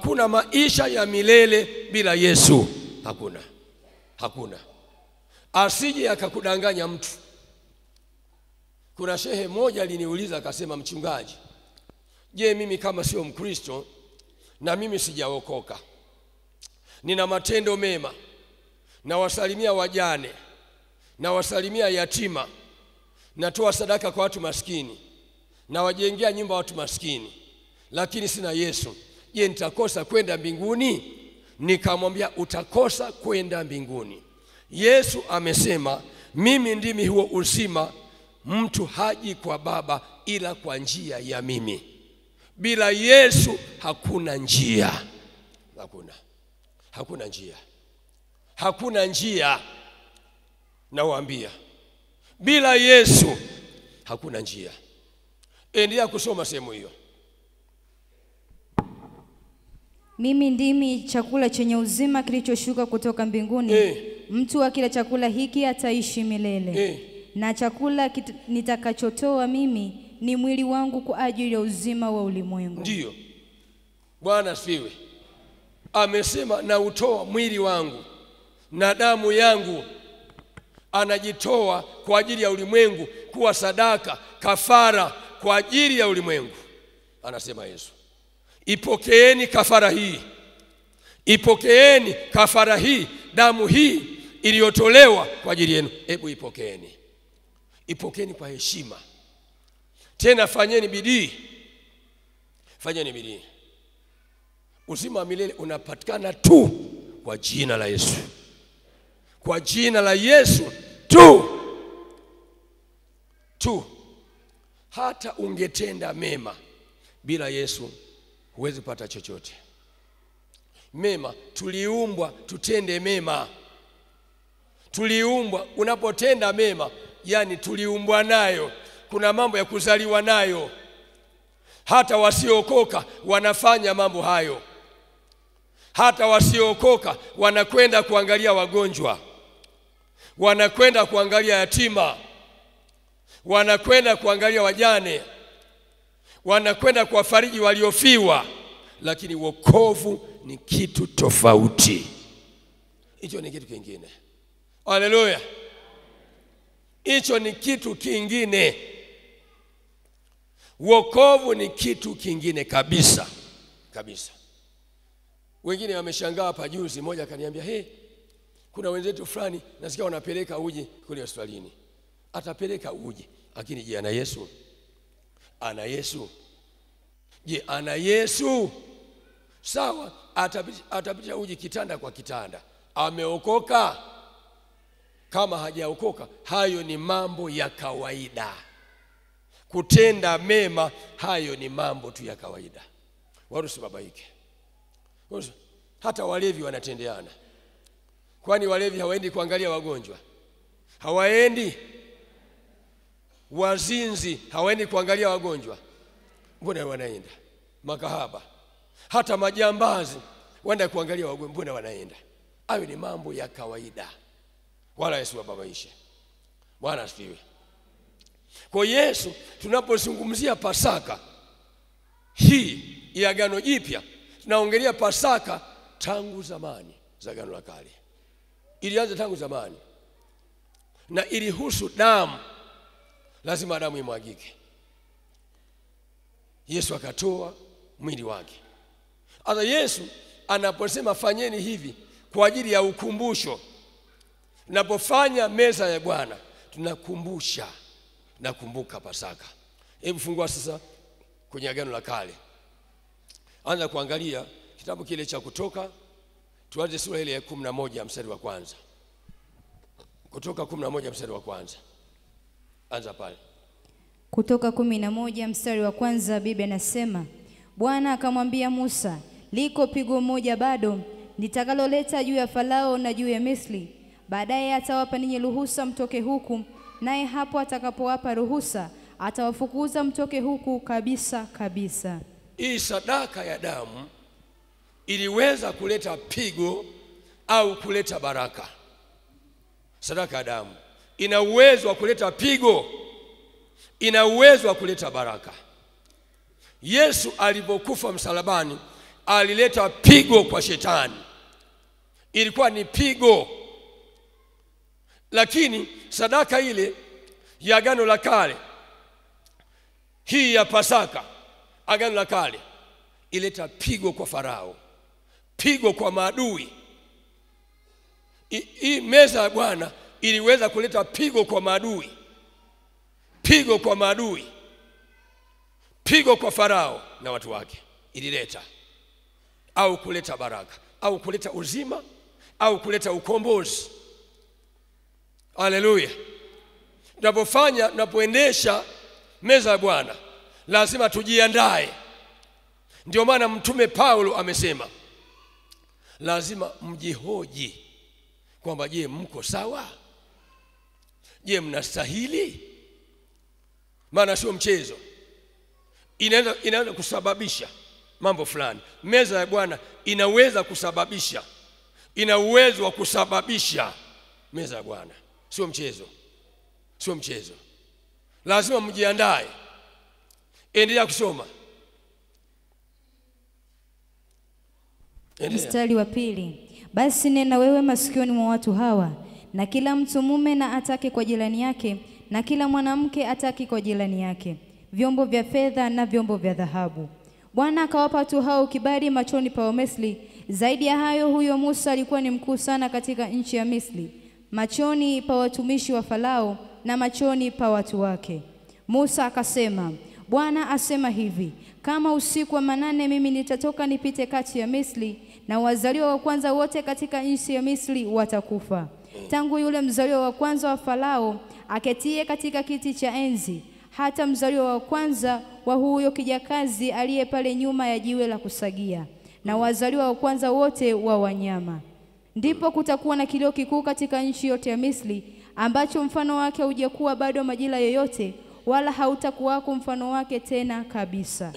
Hakuna maisha ya milele bila Yesu. Hakuna. Asije akakudanganya mtu. Kuna shehe moja aliniuliza akasema, mchungaji, je, mimi kama sio Mkristo na mimi sijaokoka, nina matendo mema, na wasalimia wajane, na wasalimia yatima, natoa sadaka kwa watu maskini, na wajengea nyumba watu maskini, lakini sina Yesu, je, nitakosa kwenda mbinguni? Nikamwambia, utakosa kwenda mbinguni. Yesu amesema, mimi ndimi huo uzima, mtu haji kwa Baba ila kwa njia ya mimi. Bila Yesu hakuna njia. Hakuna njia. Nawaambia, bila Yesu hakuna njia. Endelea kusoma sehemu hiyo. Mimi ndimi chakula chenye uzima kilichoshuka kutoka mbinguni. Mtu akila chakula hiki ataishi milele. Na chakula nitakachotoa mimi ni mwili wangu kwa ajili ya uzima wa ulimwengu. Ndio. Bwana asifiwe. Amesema, na utoa mwili wangu na damu yangu. Anajitoa kwa ajili ya ulimwengu, kuwa sadaka, kafara kwa ajili ya ulimwengu. Anasema Yesu, ipokeeni kafara hii. Ipokeeni kafara hii, damu hii iliyotolewa kwa ajili yenu. Hebu ipokeeni. Ipokeeni kwa heshima. Tena fanyeni bidii. Uzima wa milele unapatikana tu kwa jina la Yesu. Kwa jina la Yesu tu. Hata ungetenda mema, bila Yesu huwezi pata chochote. Mema, tuliumbwa tutende mema. Tuliumbwa, unapotenda mema, yani tuliumbwa nayo. Kuna mambo ya kuzaliwa nayo. Hata wasiokoka wanafanya mambo hayo. Hata wasiokoka wanakwenda kuangalia wagonjwa, wanakwenda kuangalia yatima, wanakwenda kuangalia wajane, wanakwenda kuwafariji waliofiwa. Lakini wokovu ni kitu tofauti. Hicho ni kitu kingine. Haleluya. Hicho ni kitu kingine. Wokovu ni kitu kingine kabisa. Wengine wameshangaa hapa juzi, mmoja akaniambia, kuna wenzetu fulani nasikia wanapeleka uji kule hospitalini. Atapeleka uji, lakini je, ana Yesu? Je, ana Yesu? Sawa, atapitisha uji kitanda kwa kitanda. Ameokoka? Kama hajaokoka, hayo ni mambo ya kawaida. Kutenda mema, hayo ni mambo tu ya kawaida. Watu sibabaike. Hata walevi wanatendeana. Kwani walevi hawaendi kuangalia wagonjwa? Hawaendi. Wazinzi hawaendi kuangalia wagonjwa? Mbona wanaenda? Makahaba, hata majambazi wanaenda kuangalia wagonjwa? Mbona wanaenda? Hayo ni mambo ya kawaida. Wala Yesu wababaishe. Bwana asifiwe. Kwa Yesu, tunapozungumzia Pasaka hii ya Agano Jipya, tunaongelea Pasaka tangu zamani za Agano la Kale. Ilianza tangu zamani, na ilihusu damu. Lazima damu imwagike. Yesu akatoa mwili wake. Hata Yesu anaposema fanyeni hivi kwa ajili ya ukumbusho, tunapofanya meza ya Bwana tunakumbusha, nakumbuka Pasaka. Hebu fungua sasa kwenye Agano la Kale. Anza kuangalia kitabu kile cha Kutoka. Tuanze sura ile ya 11 mstari wa kwanza. Kutoka 11 mstari wa kwanza. Anza pale. Kutoka 11 mstari wa kwanza, Biblia inasema, Bwana akamwambia Musa, liko pigo moja bado nitakaloleta juu ya Farao na juu ya Misri. Baadaye atawapa ninyi ruhusa mtoke huku, naye hapo atakapowapa ruhusa atawafukuza mtoke huku kabisa. Hii sadaka ya damu iliweza kuleta pigo au kuleta baraka. Sadaka ya damu ina uwezo wa kuleta pigo, ina uwezo wa kuleta baraka. Yesu alipokufa msalabani alileta pigo kwa shetani. Ilikuwa ni pigo. Lakini sadaka ile ya Agano la Kale, hii ya Pasaka, Agano la Kale, ileta pigo kwa Farao, pigo kwa maadui. Hii meza ya Bwana iliweza kuleta pigo kwa maadui, pigo kwa maadui, pigo kwa Farao na watu wake. Ilileta au kuleta baraka, au kuleta uzima, au kuleta ukombozi. Haleluya. Tunapoendesha meza ya Bwana lazima tujiandae. Ndio maana Mtume Paulo amesema lazima mjihoji kwamba je, mko sawa? Je, mnastahili? Maana sio mchezo. Inaweza kusababisha mambo fulani. Meza ya Bwana inaweza kusababisha, ina uwezo wa kusababisha. Meza ya Bwana sio mchezo, sio mchezo. Lazima mjiandae. Endelea kusoma. Mstari wa 2. Basi nena wewe masikioni mwa watu hawa, na kila mtu mume na atake kwa jirani yake, na kila mwanamke atake kwa jirani yake, vyombo vya fedha na vyombo vya dhahabu. Bwana akawapa watu hao kibali machoni pa Wamisri. Zaidi ya hayo, huyo Musa alikuwa ni mkuu sana katika nchi ya Misri, machoni pa watumishi wa Farao na machoni pa watu wake. Musa akasema, Bwana asema hivi, kama usiku wa manane mimi nitatoka nipite kati ya Misri, na wazaliwa wa kwanza wote katika nchi ya Misri watakufa. Tangu yule mzaliwa wa kwanza wa Farao aketie katika kiti cha enzi, hata mzaliwa wa kwanza wa huyo kijakazi aliye pale nyuma ya jiwe la kusagia, na wazaliwa wa kwanza wote wa wanyama. Ndipo kutakuwa na kilio kikuu katika nchi yote ya Misri, ambacho mfano wake hujakuwa bado majira yoyote, wala hautakuwako mfano wake tena kabisa.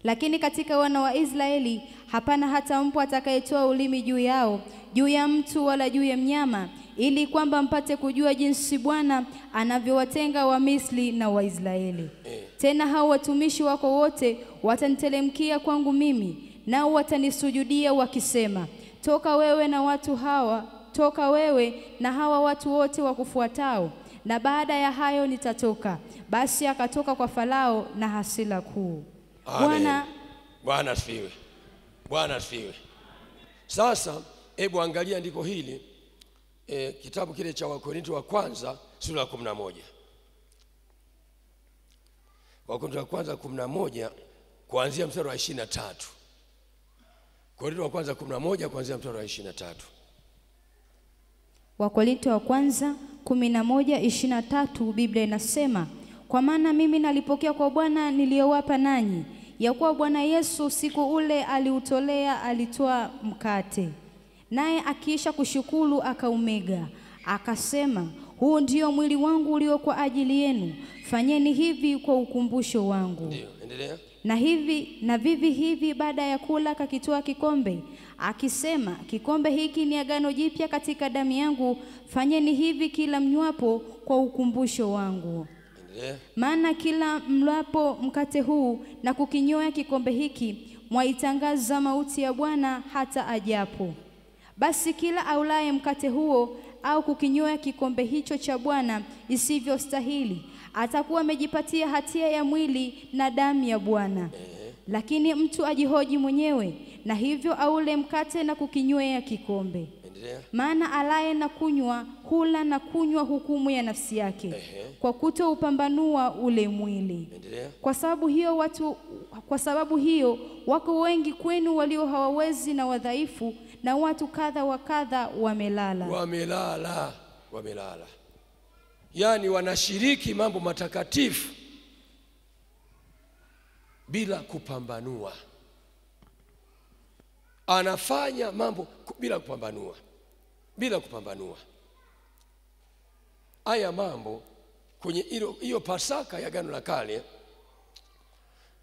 Lakini katika wana wa Israeli hapana hata mbwa atakayetoa ulimi juu yao, juu ya mtu wala juu ya mnyama, ili kwamba mpate kujua jinsi Bwana anavyowatenga wa Misri na Waisraeli. Tena hao watumishi wako wote watanitelemkia kwangu mimi, nao watanisujudia wakisema, toka wewe na watu hawa, toka wewe na hawa watu wote wakufuatao, na baada ya hayo nitatoka. Basi akatoka kwa Farao na hasira kuu. Bwana asifiwe. Bwana asifiwe. Sasa hebu angalia andiko hili, kitabu kile cha Wakorintho wa kwanza sura ya 11. Wakorintho wa kwanza 11 kuanzia mstari wa 23. Wakorintho wa kwanza 11 kuanzia mstari wa 23. Wakorintho wa kwanza 11:23, Biblia inasema, kwa maana mimi nalipokea kwa Bwana niliyowapa nanyi, ya kuwa Bwana Yesu siku ule alitoa mkate, naye akiisha kushukuru akaumega, akasema, huu ndio mwili wangu ulio kwa ajili yenu, fanyeni hivi kwa ukumbusho wangu. Ndio, endelea. Na vivi hivi baada ya kula akakitoa kikombe, akisema, kikombe hiki ni agano jipya katika damu yangu, fanyeni hivi kila mnywapo kwa ukumbusho wangu. Maana kila mlapo mkate huu na kukinyoa kikombe hiki, mwaitangaza mauti ya Bwana hata ajapo. Basi kila aulaye mkate huo au kukinyoa kikombe hicho cha Bwana isivyo stahili, atakuwa amejipatia hatia ya mwili na damu ya Bwana. Lakini mtu ajihoji mwenyewe, na hivyo aule mkate na kukinywea kikombe. Maana alaye na kunywa hula na kunywa hukumu ya nafsi yake, kwa kutoupambanua ule mwili. Kwa sababu hiyo wako wengi kwenu walio hawawezi na wadhaifu, na watu kadha wa kadha wamelala. Yani wanashiriki mambo matakatifu bila kupambanua. Anafanya mambo bila kupambanua. Haya mambo kwenye hiyo Pasaka ya Agano la Kale,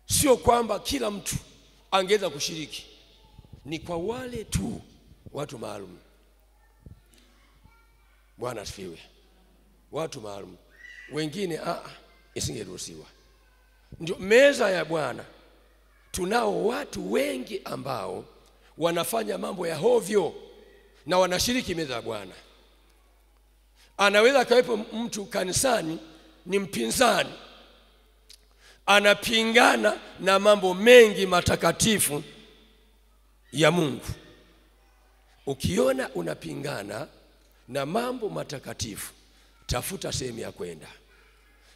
sio kwamba kila mtu angeweza kushiriki, ni kwa wale tu watu maalum. Bwana asifiwe. Watu maalum, wengine isingeruhusiwa. Ndio meza ya Bwana tunao watu wengi ambao wanafanya mambo ya hovyo na wanashiriki meza ya Bwana. Anaweza kawepo mtu kanisani ni mpinzani, anapingana na mambo mengi matakatifu ya Mungu. Ukiona unapingana na mambo matakatifu, tafuta sehemu ya kwenda,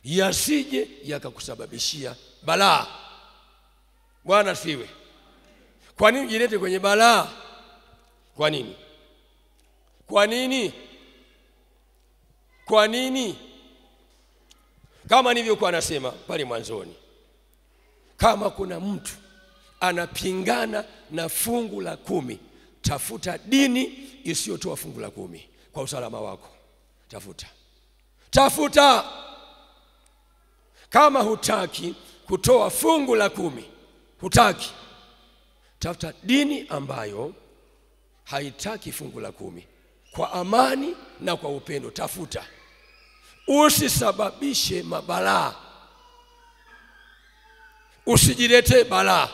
yasije yakakusababishia balaa. Bwana asifiwe. Kwa nini ujilete kwenye balaa? Kwa nini? Kwa nini? Kwa nini? Kama nilivyokuwa nasema pale mwanzoni, kama kuna mtu anapingana na fungu la 10, tafuta dini isiyotoa fungu la 10 kwa usalama wako. Tafuta. Kama hutaki kutoa fungu la 10, tafuta dini ambayo haitaki fungu la 10 kwa amani na kwa upendo. Tafuta, usisababishe mabalaa, usijilete balaa.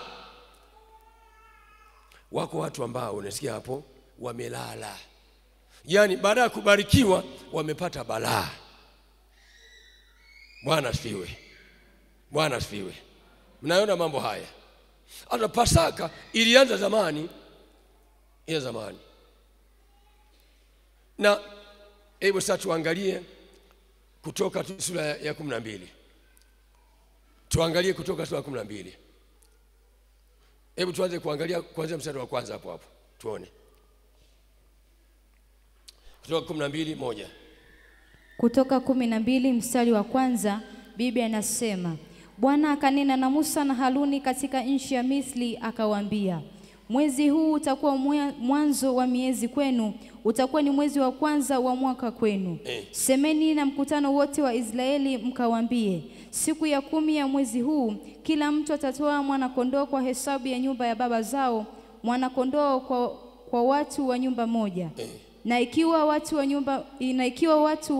Wako watu ambao unasikia hapo wamelala, yani baada ya kubarikiwa wamepata balaa. Bwana asifiwe. Bwana asifiwe. Mnaona mambo haya? Hata Pasaka ilianza zamani, na hebu sasa tuangalie Kutoka sura ya 12. Tuangalie Kutoka sura ya 12. Hebu tuanze kuangalia kuanzia mstari wa kwanza hapo. Tuone. Kutoka 12:1. Kutoka 12 mstari wa kwanza, Biblia inasema, Bwana akanena na Musa na Haruni katika nchi ya Misri akawaambia, mwezi huu utakuwa mwanzo wa miezi kwenu, utakuwa ni mwezi wa kwanza wa mwaka kwenu. Semeni na mkutano wote wa Israeli mkawaambie, siku ya 10 ya mwezi huu kila mtu atatoa mwana kondoo kwa hesabu ya nyumba ya baba zao, mwana kondoo kwa watu wa nyumba moja. Na ikiwa watu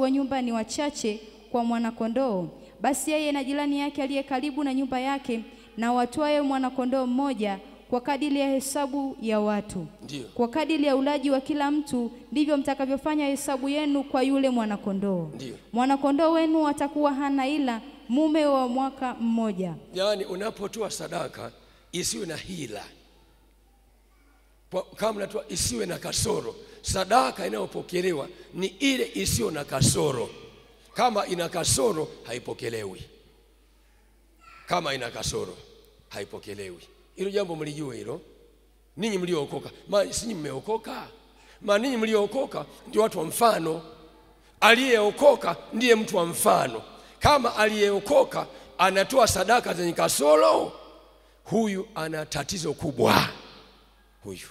wa nyumba ni wachache kwa mwana kondoo, basi yeye na jirani yake aliye karibu na nyumba yake na watwae mwana kondoo mmoja kwa kadiri ya hesabu ya watu. Ndiyo. Kwa kadiri ya ulaji wa kila mtu ndivyo mtakavyofanya hesabu yenu kwa yule mwana kondoo. Mwana kondoo wenu atakuwa hana ila, mume wa mwaka mmoja. Yaani unapotoa sadaka isiwe na hila. Kama unatoa isiwe na kasoro. Sadaka inayopokelewa ni ile isiyo na kasoro. Kama ina kasoro haipokelewi. Kama ina kasoro haipokelewi. Hilo jambo mlijue hilo. Ninyi mliookoka, si ninyi mmeokoka. Ninyi mliookoka ndio watu wa mfano. Aliyeokoka ndiye mtu wa mfano. Kama aliyeokoka anatoa sadaka zenye kasoro, huyu ana tatizo kubwa. Huyu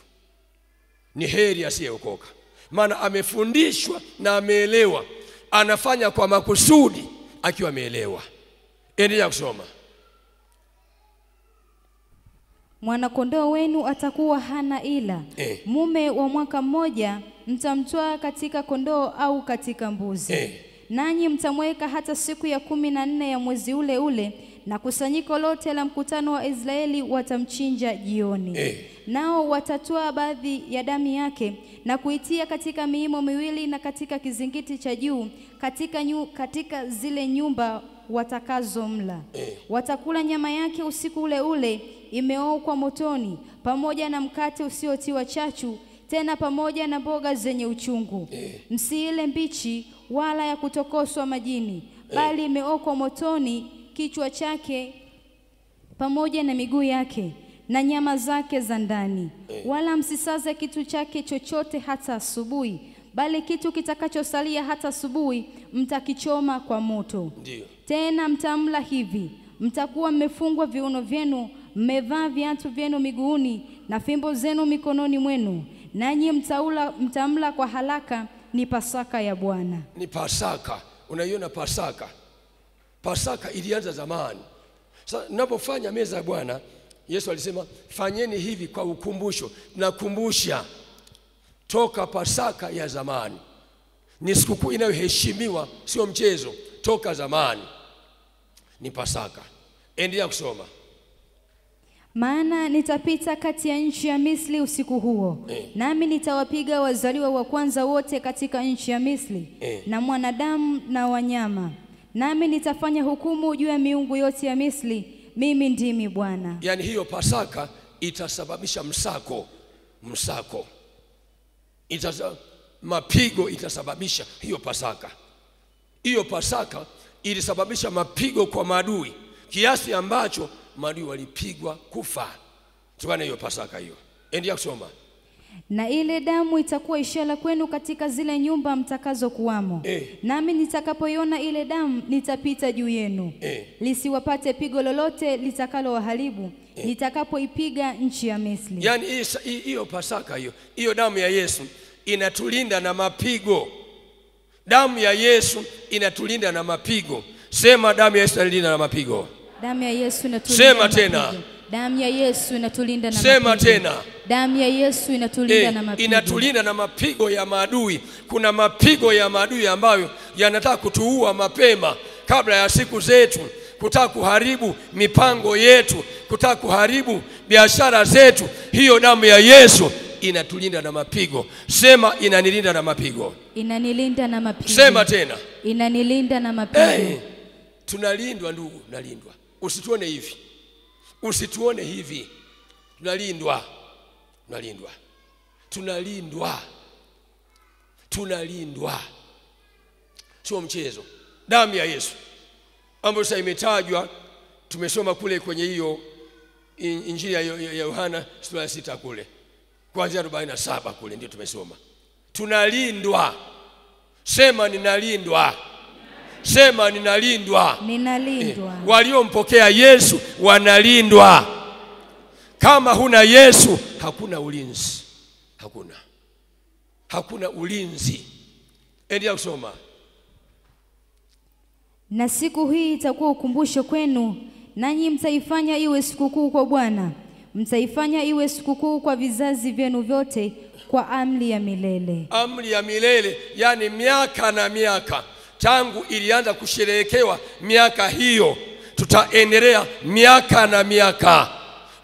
ni heri asiyeokoka, maana amefundishwa na ameelewa, anafanya kwa makusudi akiwa ameelewa. Endelea kusoma. Mwana kondoo wenu atakuwa hana ila, mume wa mwaka mmoja mtamtoa katika kondoo au katika mbuzi. Nanyi mtamweka hata siku ya 14 ya mwezi ule ule, na kusanyiko lote la mkutano wa Israeli watamchinja jioni. Nao watatoa baadhi ya damu yake na kuitia katika miimo miwili na katika kizingiti cha juu katika zile nyumba watakazomla. Watakula nyama yake usiku ule ule imeokwa motoni, pamoja na mkate usiotiwa chachu, tena pamoja na mboga zenye uchungu. Msiile mbichi wala ya kutokoswa majini, bali imeokwa motoni, kichwa chake pamoja na miguu yake na nyama zake za ndani. Wala msisaze kitu chake chochote hata asubuhi, bali kitu kitakachosalia hata asubuhi mtakichoma kwa moto. Ndiyo. Tena mtamla hivi, mtakuwa mmefungwa viuno vyenu, mmevaa viatu vyenu miguuni na fimbo zenu mikononi mwenu, nanyi mtamla kwa haraka. Ni Pasaka ya Bwana. Ni Pasaka. Unaiona Pasaka? Pasaka ilianza zamani. Sasa ninapofanya meza ya Bwana, Yesu alisema fanyeni hivi kwa ukumbusho. Nakumbusha toka Pasaka ya zamani. Ni sikukuu inayoheshimiwa, sio mchezo, toka zamani. Ni Pasaka. Endelea kusoma. Maana nitapita kati ya nchi ya Misri usiku huo, nami nitawapiga wazaliwa wa kwanza wote katika nchi ya Misri, na mwanadamu na wanyama. Nami nitafanya hukumu juu ya miungu yote ya Misri. Mimi ndimi Bwana. Yani hiyo Pasaka itasababisha msako. Mapigo itasababisha hiyo Pasaka. Hiyo Pasaka ilisababisha mapigo kwa maadui, kiasi ambacho maadui walipigwa kufa. Tukana hiyo Pasaka hiyo. Endelea kusoma. Na ile damu itakuwa ishara kwenu katika zile nyumba mtakazo kuwamo. Nami nitakapoiona ile damu nitapita juu yenu. Lisiwapate pigo lolote litakalo waharibu, nitakapoipiga nchi ya Misri. Yani hiyo Pasaka hiyo damu ya Yesu inatulinda na mapigo. Damu ya Yesu inatulinda na mapigo. Sema, damu ya Yesu inatulinda na mapigo. Damu ya Yesu inatulinda. Sema tena. Damu ya Yesu inatulinda na mapigo. Sema tena. Damu ya Yesu inatulinda na mapigo. Inatulinda na mapigo ya maadui. Kuna mapigo ya maadui ambayo yanataka kutuua mapema kabla ya siku zetu, kutaka kuharibu mipango yetu, kutaka kuharibu biashara zetu. Hiyo damu ya Yesu inatulinda na mapigo. Sema, inanilinda na mapigo. Inanilinda na mapigo. Sema tena. Inanilinda na mapigo. Tunalindwa ndugu, nalindwa. Usituone hivi. Usituone hivi. Tunalindwa. Sio mchezo. Damu ya Yesu ambayo sasa imetajwa, tumesoma kule kwenye hiyo Injili ya Yohana sura ya 6 kule, kuanzia 47 kule ndio tumesoma. Tunalindwa. Sema, ninalindwa. Sema, ninalindwa. Waliompokea Yesu wanalindwa. Kama huna Yesu hakuna ulinzi. Hakuna ulinzi. Endelea kusoma. Na siku hii itakuwa ukumbusho kwenu, nanyi mtaifanya iwe sikukuu kwa Bwana. Mtaifanya iwe sikukuu kwa vizazi vyenu vyote, kwa amri ya milele. Amri ya milele, yani miaka na miaka. Tangu ilianza kusherehekewa miaka hiyo, tutaendelea miaka na miaka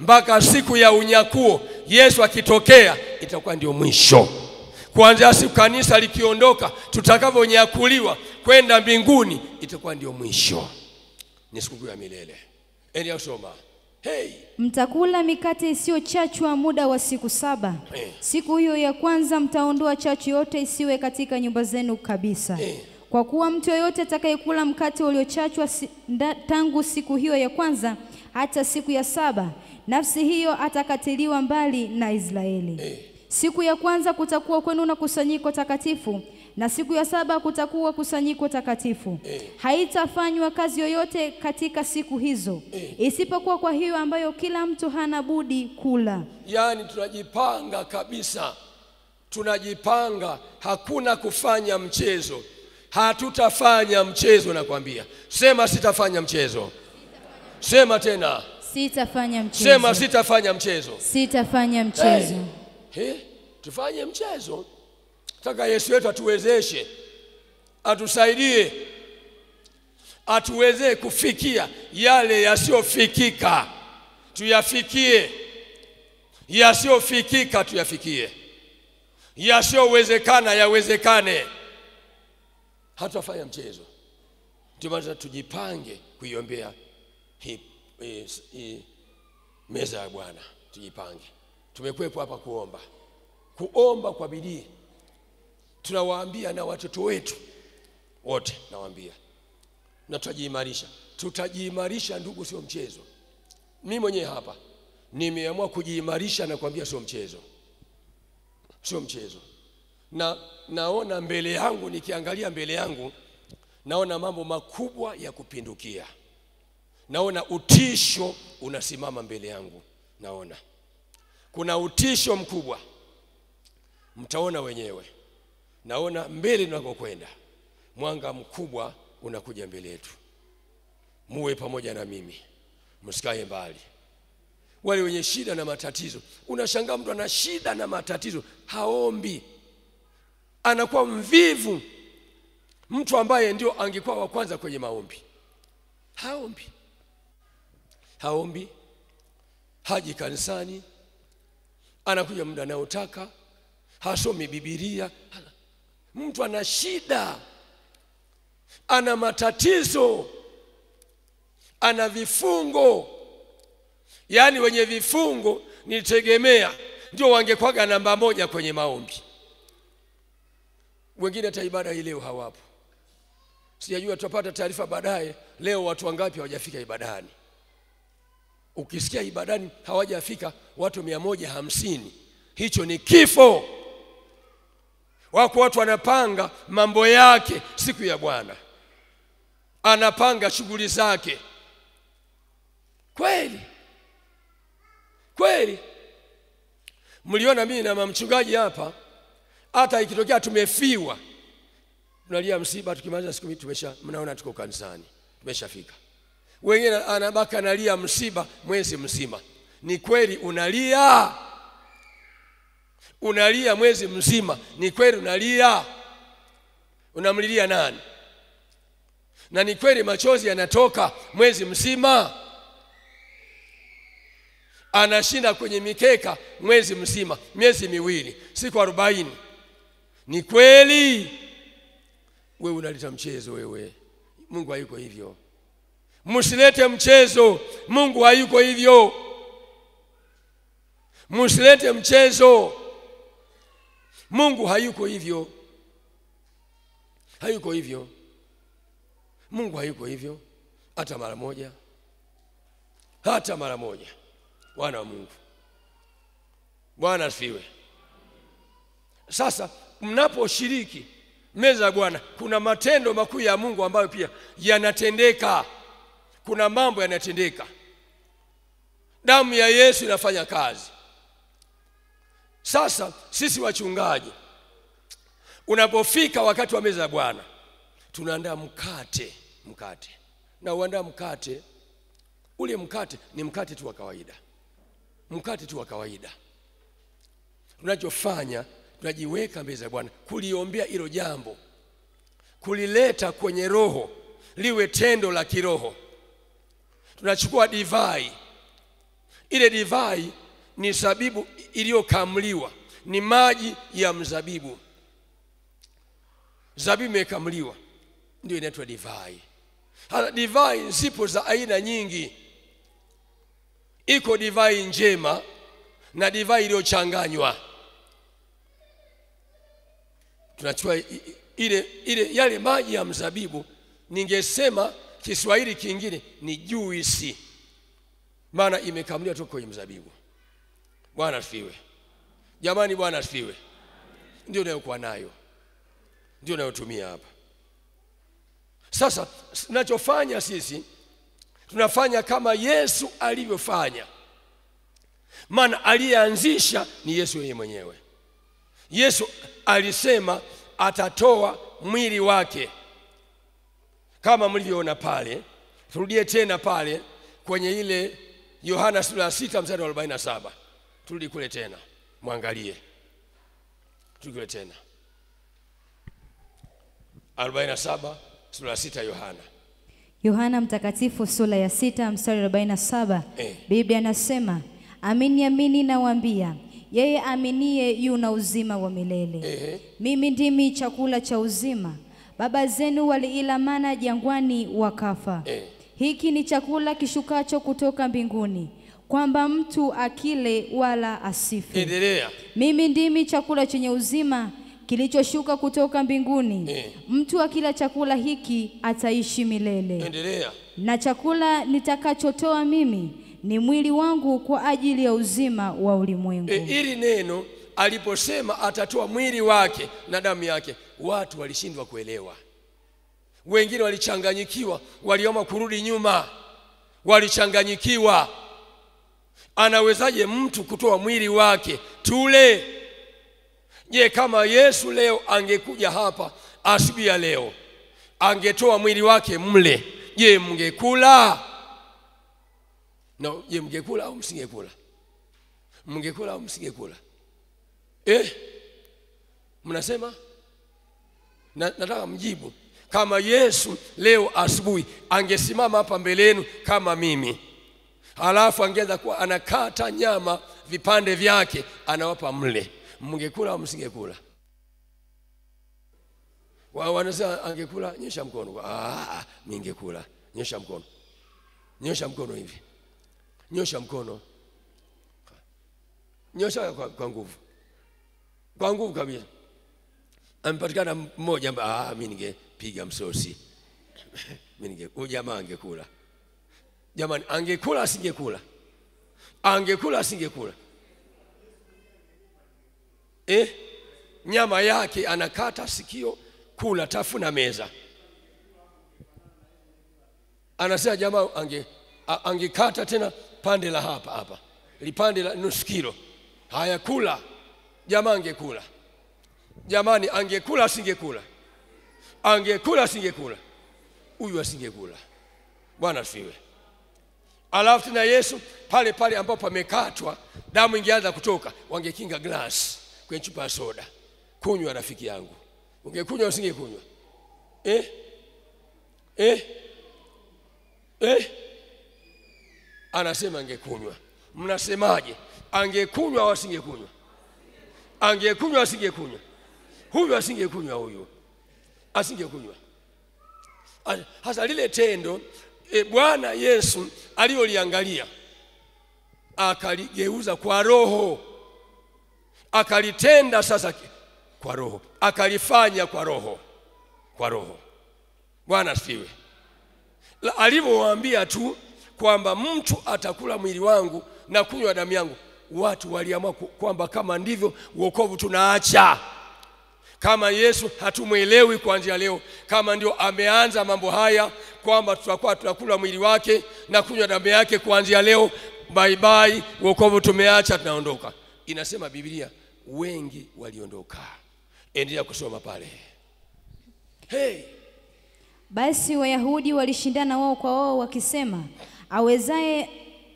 mpaka siku ya unyakuo. Yesu akitokea itakuwa ndio mwisho. Kuanzia siku kanisa likiondoka, tutakavyonyakuliwa kwenda mbinguni, itakuwa ndio mwisho. Ni sikukuu ya milele. Endelea kusoma. Mtakula mikate isiyochachwa muda wa siku 7. Siku hiyo ya kwanza mtaondoa chachu yote isiwe katika nyumba zenu kabisa. Kwa kuwa mtu yeyote atakayekula mkate uliochachwa tangu siku hiyo ya kwanza hata siku ya 7, nafsi hiyo atakatiliwa mbali na Israeli. Siku ya kwanza kutakuwa kwenu na kusanyiko takatifu, na siku ya 7 kutakuwa kusanyiko takatifu. Haitafanywa kazi yoyote katika siku hizo, isipokuwa kwa hiyo ambayo kila mtu hana budi kula. Yani tunajipanga kabisa. Tunajipanga, hakuna kufanya mchezo. Hatutafanya mchezo, nakwambia. Sema, sitafanya mchezo. Sema tena. Sitafanya mchezo. Sema, sitafanya mchezo. Sitafanya mchezo. Tufanye mchezo. Nataka Yesu wetu atuwezeshe, atusaidie, atuweze kufikia yale yasiyofikika, tuyafikie. Yasiyofikika tuyafikie, yasiyowezekana yawezekane. Hatutafanya mchezo. Ndio maana tujipange kuiombea hii meza ya Bwana. Tujipange. Tumekuwepo hapa kuomba kwa bidii. Tunawaambia na watoto wetu wote, nawaambia, na tutajiimarisha ndugu, sio mchezo. Mimi mwenyewe hapa nimeamua kujiimarisha, na kuambia sio mchezo. Na naona mbele yangu, nikiangalia mbele yangu, naona mambo makubwa ya kupindukia. Naona utisho unasimama mbele yangu. Naona kuna utisho mkubwa, mtaona wenyewe. Naona mbele tunakokwenda, mwanga mkubwa unakuja mbele yetu. Muwe pamoja na mimi, msikae mbali. Wale wenye shida na matatizo, unashangaa mtu ana shida na matatizo, haombi, anakuwa mvivu. Mtu ambaye ndio angekuwa wa kwanza kwenye maombi, haombi. haji kanisani, anakuja muda anaotaka, hasomi Biblia. Mtu ana shida, ana matatizo, ana vifungo. Yaani wenye vifungo nitegemea ndio wangekwaga namba 1 kwenye maombi. Wengine hata ibada hii leo hawapo. Sijajua tutapata taarifa baadaye leo watu wangapi hawajafika ibadani. Ukisikia ibadani hawajafika watu 150, hicho ni kifo. Wako watu wanapanga mambo yake siku ya Bwana, anapanga shughuli zake. Kweli kweli, mliona mimi na mchungaji hapa, hata ikitokea tumefiwa tunalia msiba, tukimaliza siku mbili mnaona tuko kanisani, tumeshafika. Wengine anabaka analia msiba mwezi mzima. Ni kweli unalia? Unalia mwezi mzima? Ni kweli unalia? Unamlilia nani? Na ni kweli machozi yanatoka mwezi mzima? Anashinda kwenye mikeka mwezi mzima, miezi miwili, siku 40. Ni kweli? Wewe unaleta mchezo wewe. Mungu hayuko hivyo. Msilete mchezo. Mungu hayuko hivyo. Msilete mchezo. Mungu hayuko hivyo. Hayuko hivyo. Mungu hayuko hivyo hata mara moja. Hata mara moja. Bwana wa Mungu. Bwana asifiwe. Sasa mnaposhiriki meza ya Bwana, kuna matendo makuu ya Mungu ambayo pia yanatendeka. Kuna mambo yanatendeka. Damu ya Yesu inafanya kazi. Sasa sisi wachungaji, unapofika wakati wa meza ya Bwana, tunaandaa mkate. Na uandaa mkate, ule mkate ni mkate tu wa kawaida. Mkate tu wa kawaida. Tunachofanya, tunajiweka mbele za Bwana kuliombea hilo jambo, kulileta kwenye roho liwe tendo la kiroho. Tunachukua divai. Ile divai ni zabibu iliyokamliwa, ni maji ya mzabibu. Zabibu imekamliwa ndio inaitwa divai. Hata divai zipo za aina nyingi. Iko divai njema na divai iliyochanganywa. Tunachukua yale maji ya mzabibu, ningesema Kiswahili kingine ni juisi, maana imekamliwa toka kwenye mzabibu. Bwana asifiwe. Jamani, Bwana asifiwe. Ndio unayokuwa nayo, ndio unayotumia hapa. Sasa tunachofanya sisi, tunafanya kama Yesu alivyofanya, maana aliyeanzisha ni Yesu yeye mwenyewe. Yesu alisema atatoa mwili wake, kama mlivyoona pale. Turudie tena pale kwenye ile Yohana sura 6 mstari wa 47. Turudi kule tena, muangalie. Turudi kule tena 47, sura 6 Yohana. Yohana mtakatifu sura ya 6 mstari wa 47. Biblia inasema, amini amini nawaambia, yeye aminiye yuna uzima wa milele. Mimi ndimi chakula cha uzima. Baba zenu waliila mana jangwani wakafa. Hiki ni chakula kishukacho kutoka mbinguni, kwamba mtu akile wala asife. Endelea. Mimi ndimi chakula chenye uzima kilichoshuka kutoka mbinguni. Mtu akila chakula hiki ataishi milele. Endelea. Na chakula nitakachotoa mimi ni mwili wangu kwa ajili ya uzima wa ulimwengu. Ili neno aliposema atatoa mwili wake na damu yake, watu walishindwa kuelewa. Wengine walichanganyikiwa, waliomba kurudi nyuma, walichanganyikiwa. Anawezaje mtu kutoa mwili wake tule? Je, kama Yesu leo angekuja hapa asubuhi ya leo, angetoa mwili wake mle, je, mngekula? Je, mngekula au msingekula? Mngekula au msingekula? Mnasema? Nataka mjibu. Kama Yesu leo asubuhi angesimama hapa mbele yenu kama mimi, Halafu angeweza kuwa anakata nyama vipande vyake anawapa mle. Mngekula au msingekula? Wao wanasema angekula, nyosha mkono. Ningekula. Nyosha mkono. Nyosha mkono hivi. Nyosha mkono. Nyosha kwa nguvu. Kwa nguvu kabisa. Amepatikana mmoja mimi ningepiga msosi. Jamaa angekula. Jamani, angekula asingekula? Angekula asingekula? Nyama yake anakata sikio, kula, tafuna meza. Anasema jamaa angekata tena pande la hapa. Lipande la nusu kilo. Haya, kula. Jamaa angekula. Jamani, angekula asingekula? Angekula asingekula? Huyu asingekula. Bwana asifiwe. Alafu na Yesu pale ambapo pamekatwa damu ingeanza kutoka, wangekinga glass kwenye chupa ya soda. Kunywa rafiki yangu. Ungekunywa usingekunywa? Anasema angekunywa. Mnasemaje? Angekunywa au asingekunywa? Angekunywa asingekunywa? Huyu asingekunywa, huyu asingekunywa. Hasa lile tendo Bwana Yesu aliyoliangalia akaligeuza kwa roho, akalitenda sasa kwa roho, akalifanya kwa roho. Bwana asifiwe. Alivyowaambia tu kwamba mtu atakula mwili wangu na kunywa damu yangu, watu waliamua kwamba kama ndivyo wokovu tunaacha. Kama Yesu hatumuelewi kuanzia leo, kama ndio ameanza mambo haya kwamba tutakuwa tunakula mwili wake na kunywa damu yake kuanzia leo, bye bye, wokovu tumeacha, tunaondoka. Inasema Biblia wengi waliondoka. Endelea kusoma pale. Basi Wayahudi walishindana wao kwa wao wakisema,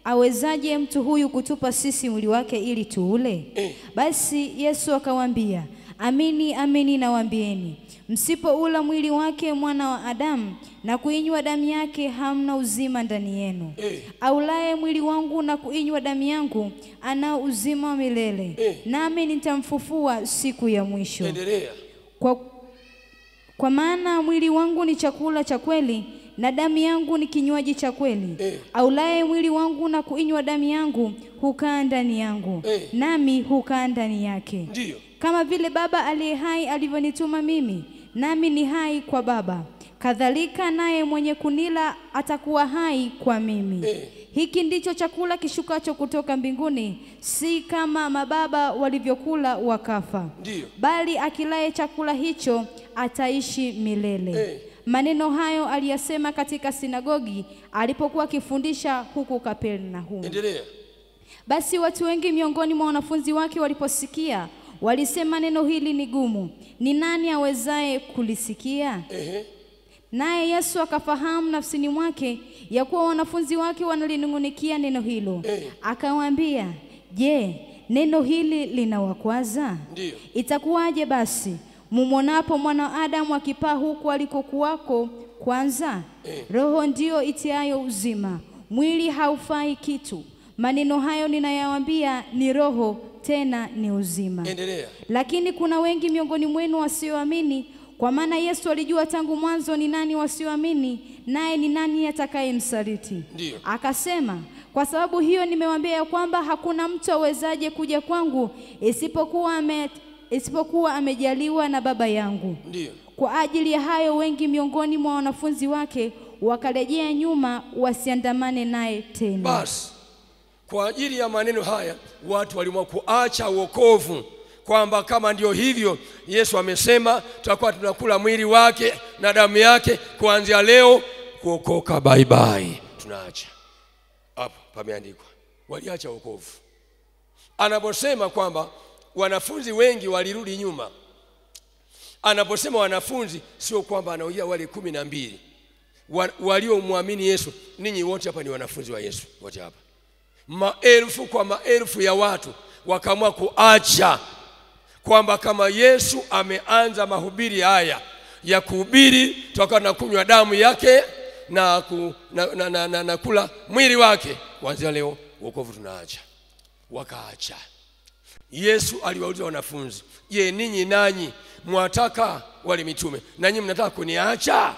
awezaje mtu huyu kutupa sisi mwili wake ili tuule? Basi Yesu akawaambia, amini amini nawaambieni, msipoula mwili wake mwana wa Adamu na kuinywa damu yake, hamna uzima ndani yenu. Aulaye mwili wangu na kuinywa damu yangu ana uzima wa milele, nami nitamfufua siku ya mwisho. Endelea. Kwa maana mwili wangu ni chakula cha kweli na damu yangu ni kinywaji cha kweli. Aulaye mwili wangu na kuinywa damu yangu hukaa ndani yangu, nami hukaa ndani yake. Ndiyo. Kama vile Baba aliye hai alivyonituma mimi, nami ni hai kwa Baba, kadhalika naye mwenye kunila atakuwa hai kwa mimi. Hiki ndicho chakula kishukacho kutoka mbinguni, si kama mababa walivyokula wakafa. Ndiyo. Bali akilaye chakula hicho ataishi milele. Maneno hayo aliyasema katika sinagogi alipokuwa akifundisha huko Kapernaum. Endelea. Basi watu wengi miongoni mwa wanafunzi wake waliposikia, walisema, neno hili ni gumu, ni nani awezaye kulisikia? Naye Yesu akafahamu nafsini mwake ya kuwa wanafunzi wake wanalinung'unikia neno hilo. Akawaambia, je, neno hili linawakwaza? Ndiyo. Itakuwaje basi mumwonapo mwana wa Adamu akipaa huku alikokuwako kwanza? Roho ndio itiayo uzima, mwili haufai kitu. Maneno hayo ninayawaambia ni roho, tena ni uzima. Endelea. Lakini kuna wengi miongoni mwenu wasioamini, kwa maana Yesu alijua tangu mwanzo ni nani wasioamini, naye ni nani atakayemsaliti. Ndiyo. Akasema, kwa sababu hiyo nimewaambia ya kwamba hakuna mtu awezaje kuja kwangu isipokuwa amejaliwa na Baba yangu. Ndiyo. Kwa ajili ya hayo wengi miongoni mwa wanafunzi wake wakarejea nyuma wasiandamane naye tena. Basi kwa ajili ya maneno haya watu waliamua kuacha wokovu, kwamba kama ndio hivyo Yesu amesema tutakuwa tunakula mwili wake na damu yake kuanzia leo, kuokoka bye bye, tunaacha. Hapo pameandikwa waliacha wokovu. Anaposema kwamba wanafunzi wengi walirudi nyuma, anaposema wanafunzi sio kwamba anaoia wale 12 waliomwamini Yesu. Ninyi wote hapa ni wanafunzi wa Yesu, wote hapa. Maelfu kwa maelfu ya watu wakaamua kuacha, kwamba kama Yesu ameanza mahubiri haya ya kuhubiri tutakuwa tunakunywa damu yake na kula mwili wake, kuanzia leo wokovu tunaacha. Wakaacha. Yesu aliwauliza wanafunzi, je, ninyi nanyi mwataka, wale mitume, nanyi mnataka kuniacha?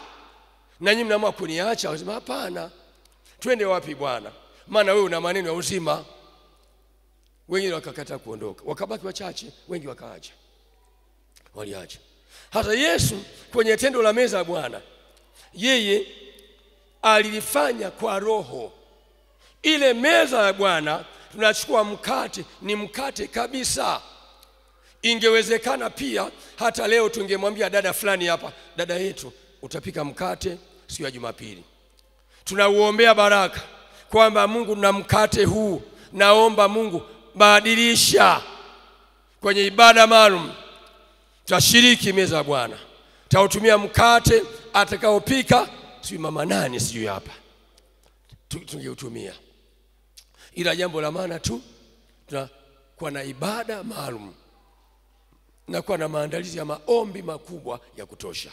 Nanyi mnaamua kuniacha? Wasema hapana. Twende wapi Bwana? Maana wewe una maneno ya uzima. Wengine wakakataa kuondoka, wakabaki wachache, wengi wakaacha. Waliacha. Hata Yesu kwenye tendo la meza ya Bwana, yeye alilifanya kwa roho. Ile meza ya Bwana tunachukua mkate, ni mkate kabisa. Ingewezekana pia hata leo tungemwambia dada fulani hapa, dada yetu, utapika mkate siku ya Jumapili. Tunauombea baraka kwamba Mungu, na mkate huu naomba Mungu badilisha. Kwenye ibada maalum tutashiriki meza ya Bwana, tutautumia mkate atakaopika sijui mama nani sijui hapa, tungeutumia. Ila jambo la maana tu, kwa na ibada maalum na kwa na maandalizi ya maombi makubwa ya kutosha.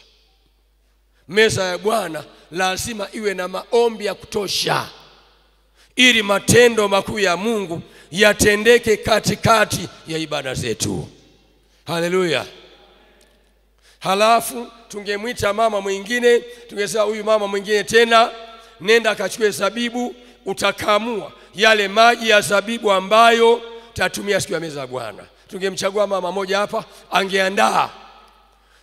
Meza ya Bwana lazima iwe na maombi ya kutosha, ili matendo makuu ya Mungu yatendeke katikati ya ibada zetu. Haleluya. Halafu tungemwita mama mwingine, tungesema huyu mama mwingine tena, nenda akachukue zabibu, utakamua yale maji ya zabibu ambayo tatumia siku ya meza ya Bwana. Tungemchagua mama moja hapa, angeandaa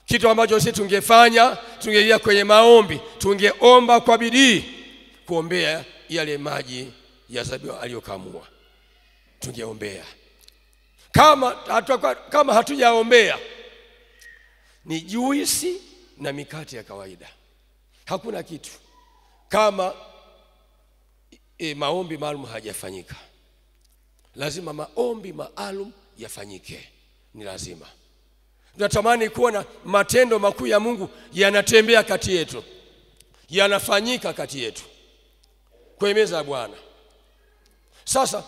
kitu ambacho sisi tungefanya. Tungeingia kwenye maombi, tungeomba kwa bidii kuombea yale maji ya zabibu aliyokamua. Tungeombea. Kama hatujaombea, ni juisi na mikate ya kawaida. Hakuna kitu kama maombi maalum hajafanyika. Lazima maombi maalum yafanyike, ni lazima. Tunatamani kuona matendo makuu ya Mungu yanatembea kati yetu, yanafanyika kati yetu kwenye meza ya Bwana. Sasa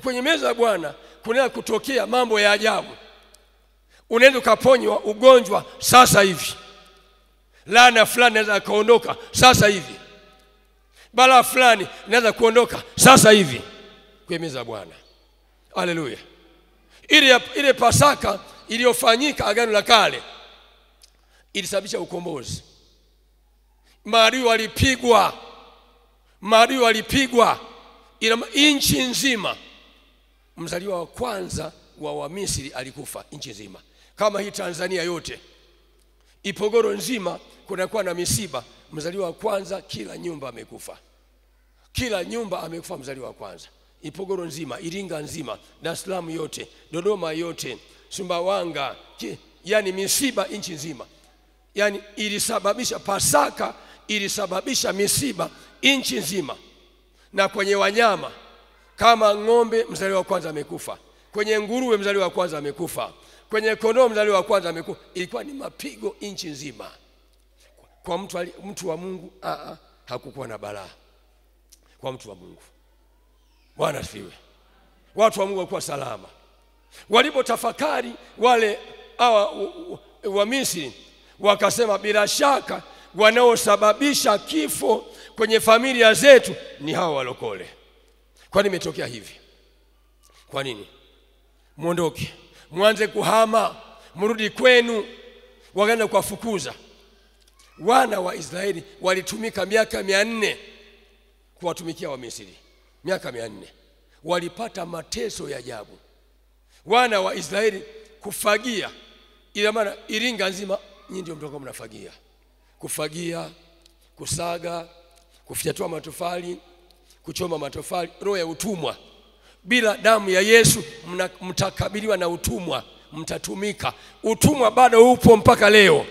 kwenye meza ya Bwana kuna kutokea mambo ya ajabu. Unaenda ukaponywa ugonjwa sasa hivi, laana fulani inaweza kaondoka sasa hivi, balaa fulani inaweza kuondoka sasa hivi kwenye meza ya Bwana. Haleluya. Ile Pasaka iliyofanyika Agano la Kale ilisababisha ukombozi. Maadui walipigwa nchi nzima. Mzaliwa wa kwanza wa Misri alikufa nchi nzima. Kama hii Tanzania yote, Ipogoro nzima kunakuwa na misiba, mzaliwa wa kwanza kila nyumba amekufa. Kila nyumba amekufa mzaliwa wa kwanza. Ipogoro nzima, Iringa nzima, Dar es Salaam yote, Dodoma yote, Sumbawanga, yani misiba nchi nzima. Yani ilisababisha Pasaka, ilisababisha misiba nchi nzima. Na kwenye wanyama, kama ng'ombe mzaliwa wa kwanza amekufa, kwenye nguruwe mzaliwa wa kwanza amekufa, kwenye kondoo mzaliwa wa kwanza amekufa. Ilikuwa ni mapigo nchi nzima. Kwa mtu wa Mungu hakukuwa na balaa. Kwa mtu wa Mungu, Bwana asifiwe, watu wa Mungu walikuwa salama. Walipotafakari wale wa Misri, wakasema bila shaka wanaosababisha kifo kwenye familia zetu ni hao walokole. Kwa nini imetokea hivi? Kwa nini? Muondoke, mwanze kuhama, mrudi kwenu. Wakaenda kuwafukuza. Wana wa Israeli walitumika miaka 400 kuwatumikia wa Misri. Miaka 400 walipata mateso ya ajabu. Wana wa Israeli kufagia, ila maana Iringa nzima nyinyi ndio mtoka mnafagia. Kufagia, kusaga, kufyatua matofali, kuchoma matofali, roho ya utumwa. Bila damu ya Yesu mtakabiliwa na utumwa, mtatumika. Utumwa bado upo mpaka leo.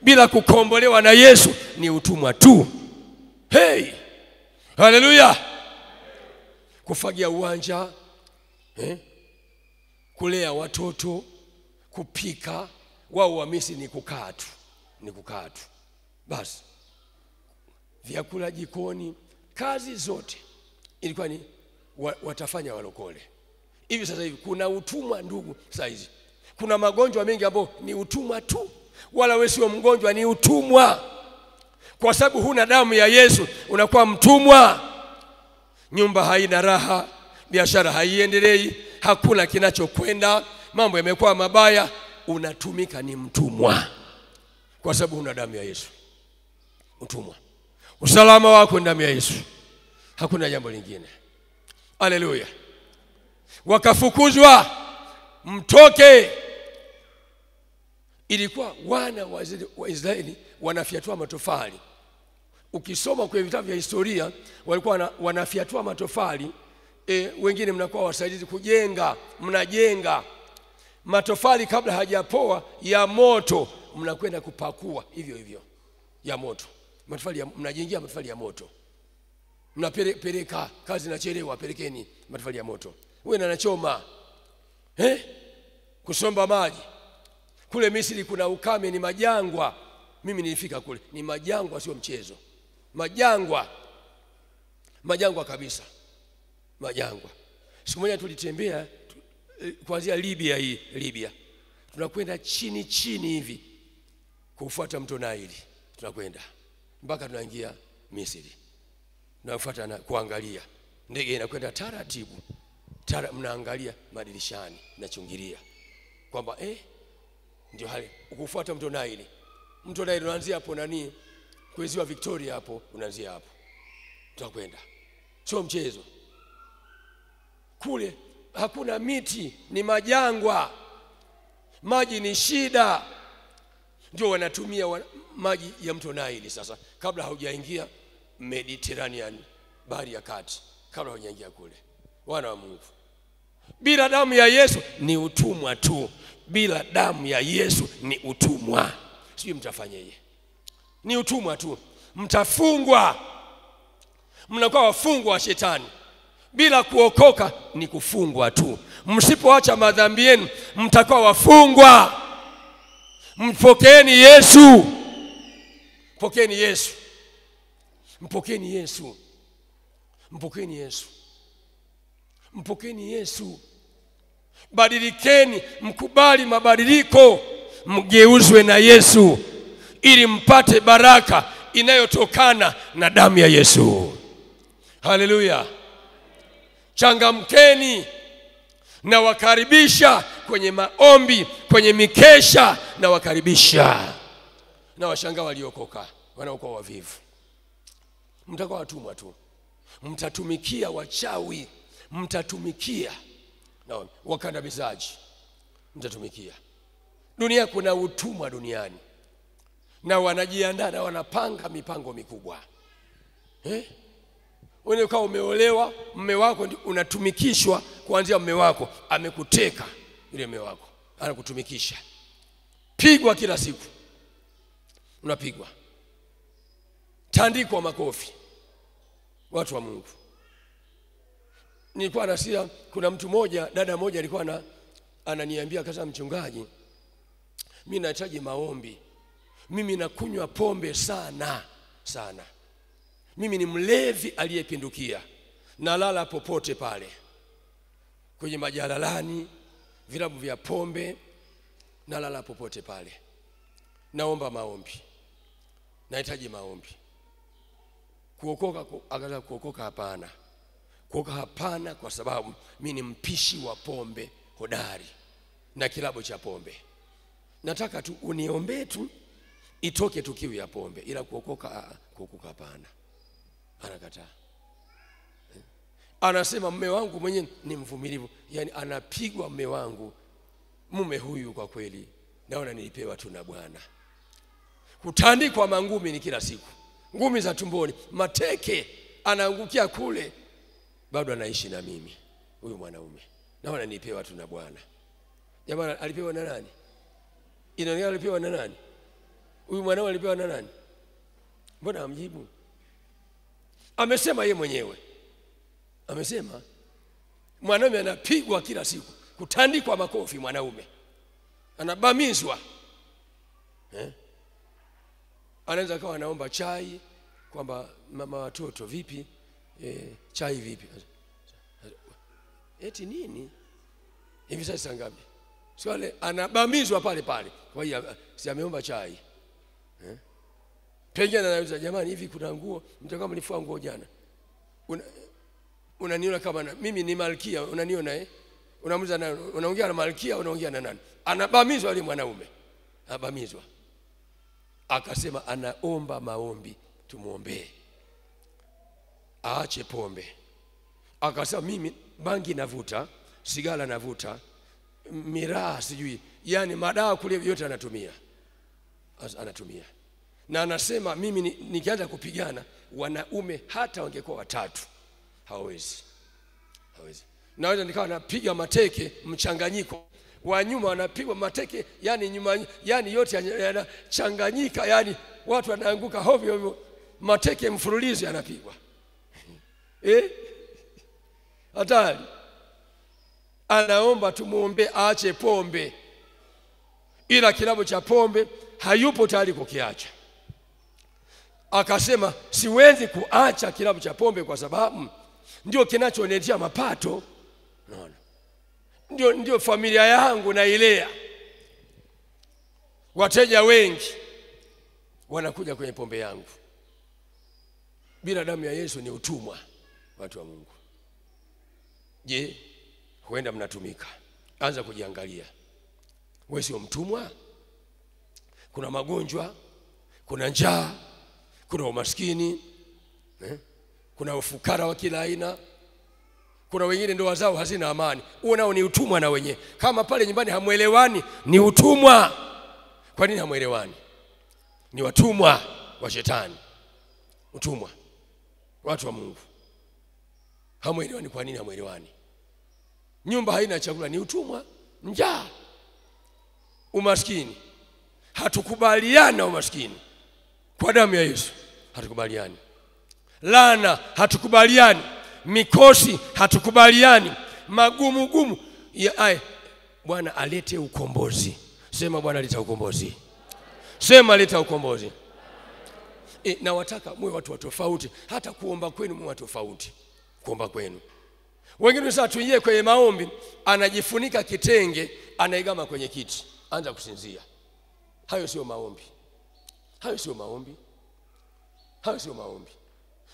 Bila kukombolewa na Yesu ni utumwa tu. Hey! Haleluya! Kufagia uwanja, kulea watoto, kupika. Wao wa Misri ni kukaa tu. Basi vyakula jikoni, kazi zote ilikuwa ni watafanya walokole. Hivi sasa hivi kuna utumwa ndugu saizi. Kuna magonjwa mengi ambayo ni utumwa tu. Wala wewe sio mgonjwa, ni utumwa. Kwa sababu huna damu ya Yesu unakuwa mtumwa. Nyumba haina raha, biashara haiendelei, hakuna kinachokwenda, mambo yamekuwa mabaya, unatumika, ni mtumwa. Kwa sababu huna damu ya Yesu. Utumwa. Usalama wako ni damu ya Yesu. Hakuna jambo lingine. Haleluya. Wakafukuzwa, mtoke. Ilikuwa wana wa Israeli wanafyatua matofali. Ukisoma kwenye vitabu vya historia walikuwa wanafyatua matofali. Wengine mnakuwa wasaidizi kujenga, mnajenga matofali kabla hajapoa ya moto, mnakwenda kupakua hivyo hivyo ya moto. Matofali mnajengia matofali ya moto. Mnapeleka kazi na chelewa, pelekeni matofali ya moto. Wewe unachoma kusomba maji. Kule Misri kuna ukame, ni majangwa. Mimi nilifika kule, ni majangwa, sio mchezo. Majangwa kabisa, majangwa. Siku moja tulitembea kuanzia Libya. Tunakwenda chini hivi kufuata mto Naili. Tunakwenda mpaka tunaingia Misri. Tunafuata na kuangalia. Ndege inakwenda taratibu. Mnaangalia madirishani, nachungilia kwamba ndio hali ukufuata mto Naili. Mto Naili unaanzia hapo nani? Kwa ziwa Victoria hapo, unaanzia hapo. Tutakwenda. Sio mchezo. Kule hakuna miti, ni majangwa. Maji ni shida. Ndio wanatumia maji ya mto Naili sasa kabla haujaingia Mediterranean, bahari ya kati, kabla haujaingia kule. Wana wa Mungu. Bila damu ya Yesu ni utumwa tu. Bila damu ya Yesu ni utumwa. Sijui mtafanyaje. Ni utumwa tu. Mtafungwa. Mnakuwa wafungwa wa shetani. Bila kuokoka ni kufungwa tu. Msipoacha madhambi yenu mtakuwa wafungwa. Mpokeeni Yesu. Mpokeeni Yesu. Mpokeeni Yesu. Mpokeeni Yesu. Mpokeeni Yesu. Badilikeni, mkubali mabadiliko, mgeuzwe na Yesu ili mpate baraka inayotokana na damu ya Yesu. Haleluya. Changamkeni, na wakaribisha kwenye maombi, kwenye mikesha, na wakaribisha. Na washangaa waliokoka, wanaokuwa wavivu. Mtakuwa watumwa tu. Mtatumikia wachawi, mtatumikia na wakandamizaji, mtatumikia. Dunia kuna utumwa duniani. Na wanajiandaa na wanapanga mipango mikubwa. Wewe kama umeolewa, mume wako unatumikishwa kuanzia mume wako amekuteka, yule mume wako anakutumikisha. Pigwa kila siku. Unapigwa. Tandikwa makofi. Watu wa Mungu. Nilikuwa nasikia kuna mtu mmoja, dada mmoja alikuwa ananiambia kasa, mchungaji, mimi nahitaji maombi. Mimi nakunywa pombe sana. Mimi ni mlevi aliyepindukia. Nalala popote pale. Kwenye majalalani, vilabu vya pombe, nalala popote pale. Naomba maombi. Nahitaji maombi. Kuokoka, akaanza kuokoka, hapana. Kuokoka hapana, kwa sababu mimi ni mpishi wa pombe hodari na kilabu cha pombe. Nataka tu uniombee tu itoke tu kiu ya pombe, ila kuokoka hapana. Anakataa. Anasema mume wangu mwenyewe ni mvumilivu. Yani anapigwa mume wangu. Mume huyu kwa kweli naona nilipewa tu na Bwana. Kutandikwa mangumi ni kila siku. Ngumi za tumboni, mateke, anaangukia kule. Bado anaishi na mimi huyu mwanaume. Naona nilipewa tu na Bwana. Jamani, alipewa na nani? Inaonekana alipewa na nani? Huyu mwanaume alipewa na nani? Mbona hamjibu? Amesema yeye mwenyewe. Amesema mwanaume anapigwa kila siku, kutandikwa makofi mwanaume. Anabamizwa. Anaweza kawa anaomba chai kwamba mama watoto vipi? Chai vipi? Eti nini? Hivi sasa ngapi? Swale anabamizwa pale. Kwa hiyo si ameomba chai. Pengine anauliza, jamani, hivi kuna nguo mtakao mlifua nguo jana? Unaniona kama mimi ni malkia, unaniona Unamuuliza na unaongea na malkia, unaongea na nani? Anabamizwa yule mwanaume. Abamizwa. Akasema anaomba maombi, tumuombee. Aache pombe. Akasema mimi bangi navuta, sigara navuta, miraa sijui, yani madawa kule yote anatumia. Na anasema mimi nikianza kupigana wanaume hata wangekuwa watatu hawezi. Naweza nikawa napiga mateke mchanganyiko. Wa nyuma wanapigwa mateke, yani nyuma, yani yote yanachanganyika, yani watu wanaanguka hovyo hovyo, mateke mfululizo yanapigwa. Hatari. Anaomba tumuombe aache pombe. Ila kilabu cha pombe hayupo tayari kukiacha. Akasema siwezi kuacha kilabu cha pombe kwa sababu ndio kinachoniletea mapato. Ndio familia yangu nailea. Wateja wengi wanakuja kwenye pombe yangu. Bila damu ya Yesu ni utumwa, watu wa Mungu. Je, huenda mnatumika? Anza kujiangalia. Wewe sio mtumwa? Kuna magonjwa, kuna njaa, kuna umaskini, kuna ufukara wa kila aina. Kuna wengine ndoa zao hazina amani. Huo nao ni utumwa na wenyewe. Kama pale nyumbani hamuelewani, ni utumwa. Kwa nini hamuelewani? Ni watumwa wa shetani. Utumwa. Watu wa Mungu. Hamuelewani, kwa nini hamuelewani? Nyumba haina chakula, ni utumwa. Njaa. Umaskini. Hatukubaliana na umaskini. Kwa damu ya Yesu hatukubaliani. Laana hatukubaliani. Mikosi hatukubaliani. Magumu. Bwana alete ukombozi. Sema Bwana aleta ukombozi. Sema aleta ukombozi. Na wataka mwe watu tofauti, hata kuomba kwenu mwe watu tofauti. Kuomba kwenu. Wengine sasa tuingie kwenye maombi, anajifunika kitenge, anaigama kwenye kiti, anza kusinzia. Hayo sio maombi.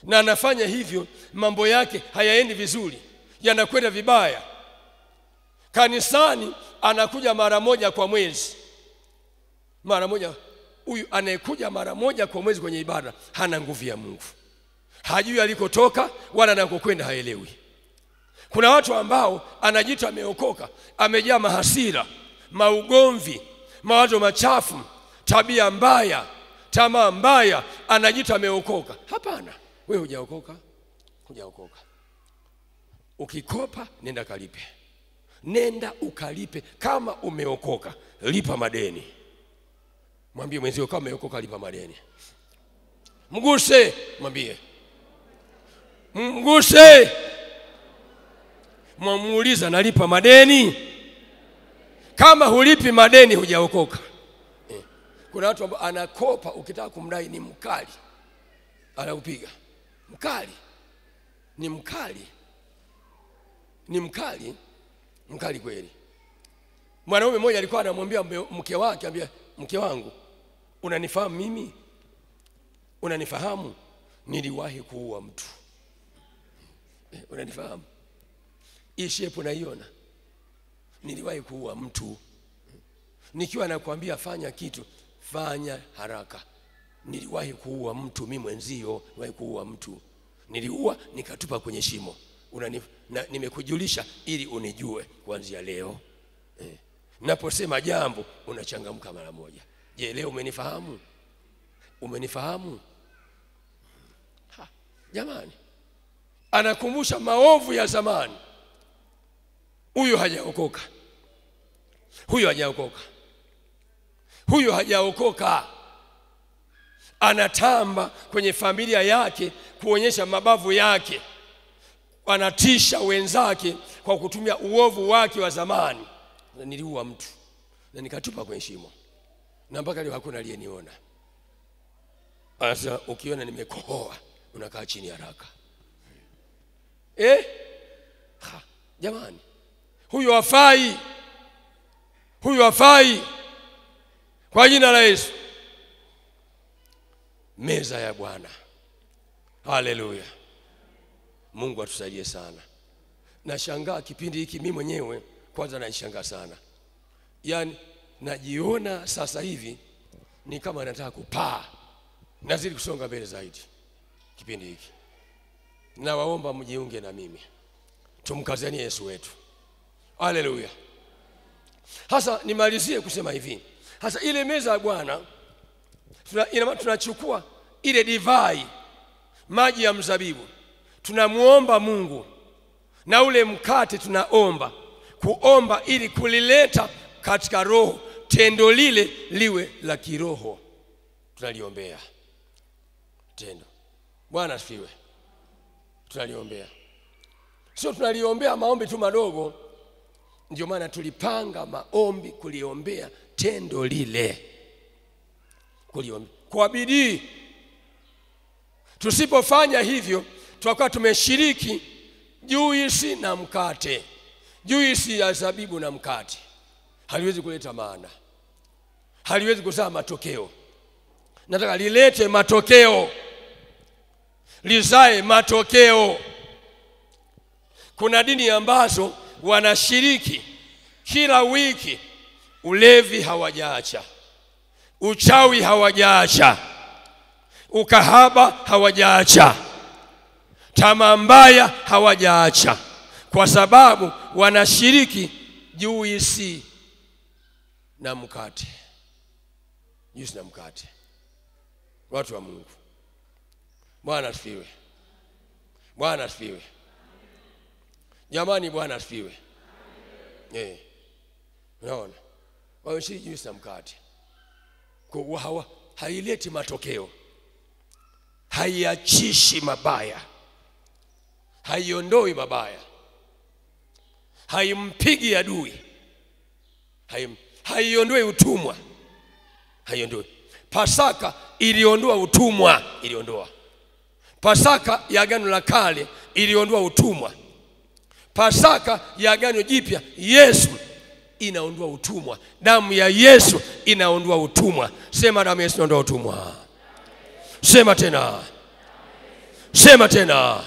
Na anafanya hivyo, mambo yake hayaendi vizuri, yanakwenda vibaya. Kanisani anakuja mara moja kwa mwezi. Huyu anayekuja mara moja kwa mwezi kwenye ibada hana nguvu ya Mungu. Hajui alikotoka wala anakokwenda haelewi. Kuna watu ambao anajiita ameokoka, amejaa mahasira, maugomvi, mawazo machafu, tabia mbaya, tamaa mbaya, anajiita ameokoka. Hapana, wewe hujaokoka. Ukikopa nenda kalipe. Nenda ukalipe kama umeokoka, lipa madeni. Mwambie mwenzio kama umeokoka lipa madeni. Mguse, mwambie. Mguse. Mwamuuliza nalipa madeni? Kama hulipi madeni hujaokoka. Kuna watu ambao anakopa, ukitaka kumdai ni mkali. Anakupiga. Mkali. Mkali kweli. Mwanaume mmoja alikuwa anamwambia mke wake, ambia mke wangu, unanifahamu mimi? Unanifahamu? Niliwahi kuua mtu. Unanifahamu? Ishepo naiona. Niliwahi kuua mtu. Nikiwa nakwambia fanya kitu, fanya haraka. Niliwahi kuua mtu mimi mwenzio, niliwahi kuua mtu. Niliua nikatupa kwenye shimo. Nimekujulisha ili unijue kuanzia leo. Naposema jambo unachangamka mara moja. Je, leo umenifahamu? Jamani. Anakumbusha maovu ya zamani. Huyo hajaokoka. Anatamba kwenye familia yake kuonyesha mabavu yake. Anatisha wenzake kwa kutumia uovu wake wa zamani. Niliua mtu na nikatupa kwenye shimo, na mpaka leo hakuna aliyeniona. Sasa ukiona nimekohoa unakaa chini haraka. Jamani, huyo hafai kwa jina la Yesu. meza ya Bwana. Haleluya. Mungu atusaidie sana. Nashangaa kipindi hiki mimi mwenyewe kwanza naishangaa sana. Yaani najiona sasa hivi ni kama nataka kupaa. Nazidi kusonga mbele zaidi kipindi hiki. Nawaomba mjiunge na mimi. Tumkazanie Yesu wetu. Haleluya. Hasa nimalizie kusema hivi. Hasa ile meza ya Bwana tunachukua ile divai, maji ya mzabibu, tunamuomba Mungu, na ule mkate kuomba ili kulileta katika roho, tendo lile liwe la kiroho. Tunaliombea tendo. Bwana asifiwe. Tunaliombea. Sio tunaliombea maombi tu madogo. Ndio maana tulipanga maombi kuliombea tendo lile. Kuliombea kwa bidii. Tusipofanya hivyo tutakuwa tumeshiriki juisi na mkate. Juisi ya zabibu na mkate haliwezi kuleta maana, haliwezi kuzaa matokeo. Nataka lilete matokeo, lizae matokeo. Kuna dini ambazo wanashiriki kila wiki, ulevi hawajaacha, uchawi hawajaacha, ukahaba hawajaacha, tamaa mbaya hawajaacha, kwa sababu wanashiriki juisi na mkate. Juisi na mkate. Watu wa Mungu, Bwana asifiwe. Bwana asifiwe. Jamani, Bwana asifiwe. Unaona? Wanashiriki juisi na mkate. Kwa haileti matokeo, haiachishi mabaya, haiondoi mabaya, haimpigi adui, haiondoi utumwa, haiondoi. Pasaka iliondoa utumwa, iliondoa. Pasaka ya Agano la Kale iliondoa utumwa. Pasaka ya Agano Jipya, Yesu inaondoa utumwa. Damu ya Yesu inaondoa utumwa. Sema damu ya Yesu inaondoa utumwa. Sema tena. Sema tena.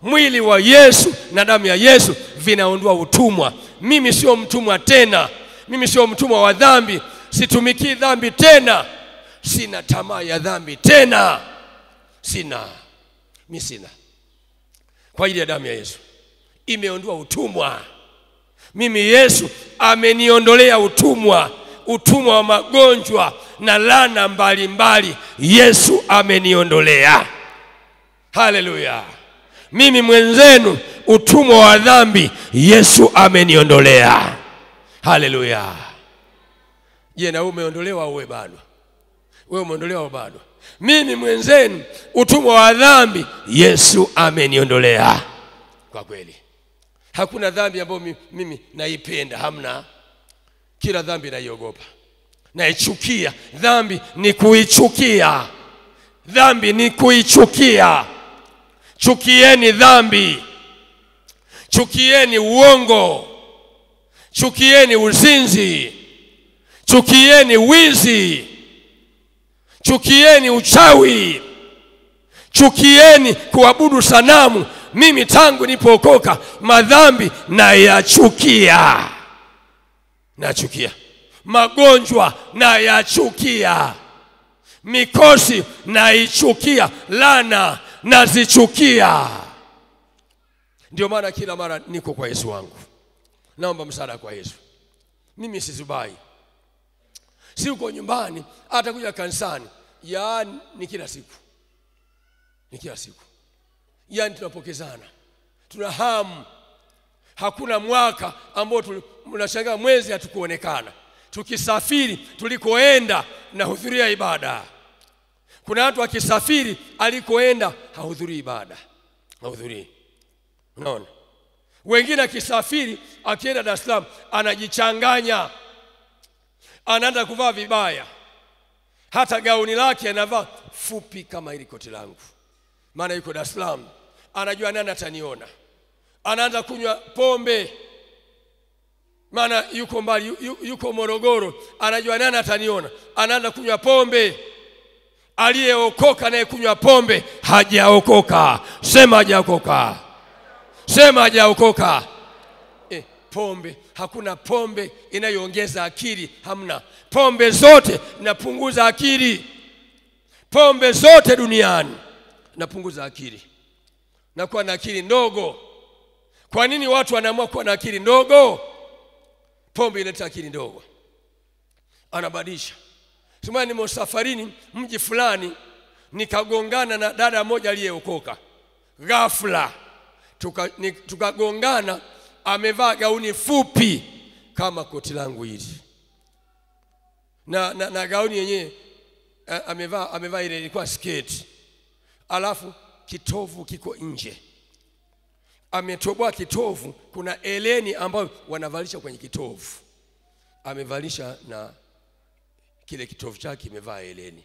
Mwili wa Yesu na damu ya Yesu vinaondoa utumwa. Mimi sio mtumwa tena. Mimi sio mtumwa wa dhambi. Situmiki dhambi tena. Sina tamaa ya dhambi tena. Mimi sina. Kwa ajili ya damu ya Yesu imeondoa utumwa. Mimi Yesu ameniondolea utumwa, utumwa wa magonjwa na laana mbalimbali. Yesu ameniondolea. Haleluya. Mimi mwenzenu utumwa wa dhambi Yesu ameniondolea. Haleluya. Je, na umeondolewa au bado? Wewe umeondolewa au bado? Mimi mwenzenu utumwa wa dhambi Yesu ameniondolea. Kwa kweli hakuna dhambi ambayo mimi naipenda, hamna. Kila dhambi naiogopa, naichukia. Dhambi ni kuichukia. Dhambi ni kuichukia. Chukieni dhambi. Chukieni uongo. Chukieni uzinzi. Chukieni wizi. Chukieni uchawi. Chukieni kuabudu sanamu. Mimi tangu nipookoka madhambi nayachukia. Nachukia. Magonjwa nayachukia. Mikosi naichukia. Laana nazichukia. Ndio maana kila mara niko kwa Yesu wangu. Naomba msaada kwa Yesu. Mimi sizubai. Si uko nyumbani, atakuja kanisani. Yaani ni kila siku. Ni kila siku. Yaani tunapokezana. Tuna hamu. Hakuna mwaka ambao tunashangaa mwezi hatukuonekana. Tukisafiri tulikoenda na hudhuria ibada. Kuna watu wakisafiri alikoenda hahudhurii ibada. Hahudhurii. Unaona? Wengine akisafiri akienda Dar es Salaam anajichanganya. Anaanza kuvaa vibaya. Hata gauni lake anavaa fupi kama hili koti langu. Maana yuko Dar es Salaam. Anajua nani ataniona. Anaanza kunywa pombe. Maana yuko mbali, yuko Morogoro. Anajua nani ataniona. Anaanza kunywa pombe. Aliyeokoka naye kunywa pombe hajaokoka. Sema hajaokoka. Sema hajaokoka. Pombe, hakuna pombe inayoongeza akili, hamna. Pombe zote zinapunguza akili. Pombe zote duniani zinapunguza akili. Na kuwa na akili ndogo. Kwa nini watu wanaamua kuwa na akili ndogo? Pombe inaleta akili ndogo. Anabadilisha. Sema nimo safarini mji fulani, nikagongana na dada moja aliyeokoka. Ghafla tukagongana, amevaa gauni fupi kama koti langu hili. Na gauni yenyewe amevaa ile ilikuwa sketi. Alafu kitovu kiko nje. Ametoboa kitovu, kuna eleni ambayo wanavalisha kwenye kitovu. Amevalisha na kile kitovu chake imevaa eleni.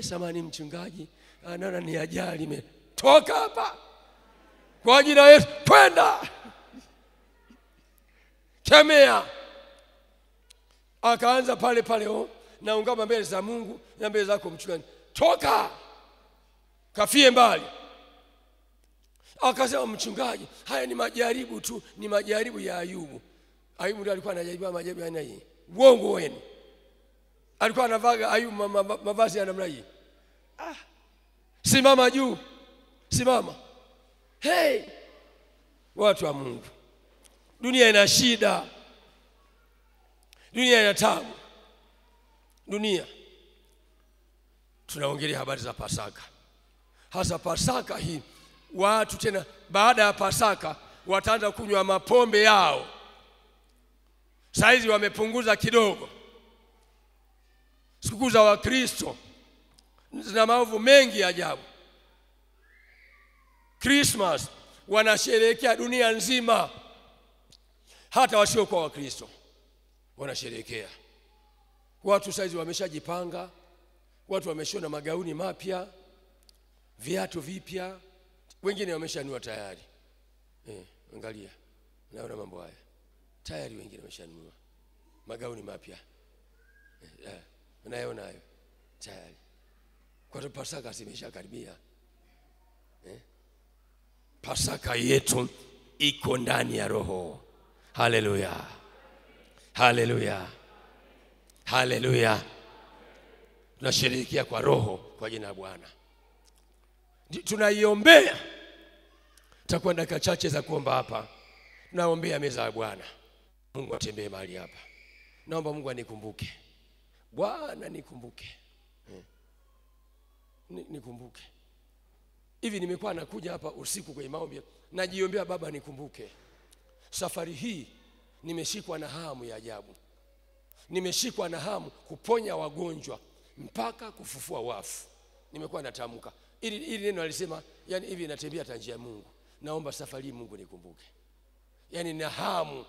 Samani mchungaji, anaona ni ajali imetoka hapa. Kwa jina la Yesu, kwenda. Kemea. Akaanza pale pale, naungama mbele za Mungu na mbele zako mchungaji. Toka. Kafie mbali. Akasema mchungaji, haya ni majaribu tu, ni majaribu ya Ayubu. Ayubu ndiye alikuwa anajaribu majaribu ya aina hii. Uongo wenu. Alikuwa anavaa Ayubu mavazi ya namna hii. Simama juu. Simama. Watu wa Mungu. Dunia ina shida. Dunia ina taabu. Dunia. Tunaongelea habari za Pasaka. Hasa Pasaka hii, watu tena baada ya Pasaka wataanza kunywa mapombe yao. Saizi wamepunguza kidogo. Sikukuu za Wakristo zina maovu mengi ajabu. Christmas wanasherehekea dunia nzima. Hata wasio kwa Wakristo wanasherehekea. Watu saizi wameshajipanga. Watu wameshona magauni mapya, viatu vipya, wengine wameshanunua tayari. Angalia. Naona mambo haya. Tayari wengine wameshanunua magauni mapya. Unaona hayo? Tayari. Kwa sababu Pasaka imeshakaribia. Pasaka yetu iko ndani ya Roho. Haleluya. Haleluya. Haleluya. Tunasherehekea kwa Roho kwa jina la Bwana. Tunaiombea. Tutakuwa dakika chache za kuomba hapa. Tunaombea meza ya Bwana. Mungu atembee mahali hapa. Naomba Mungu anikumbuke. Bwana nikumbuke. Nikumbuke. Hivi nimekuwa nakuja hapa usiku kwenye maombi, najiombea Baba nikumbuke. Safari hii nimeshikwa na hamu ya ajabu. Nimeshikwa na hamu kuponya wagonjwa mpaka kufufua wafu. Nimekuwa natamka. Ili neno alisema, yani hivi natembea hata njia ya Mungu. Naomba safari hii Mungu nikumbuke. Yani na hamu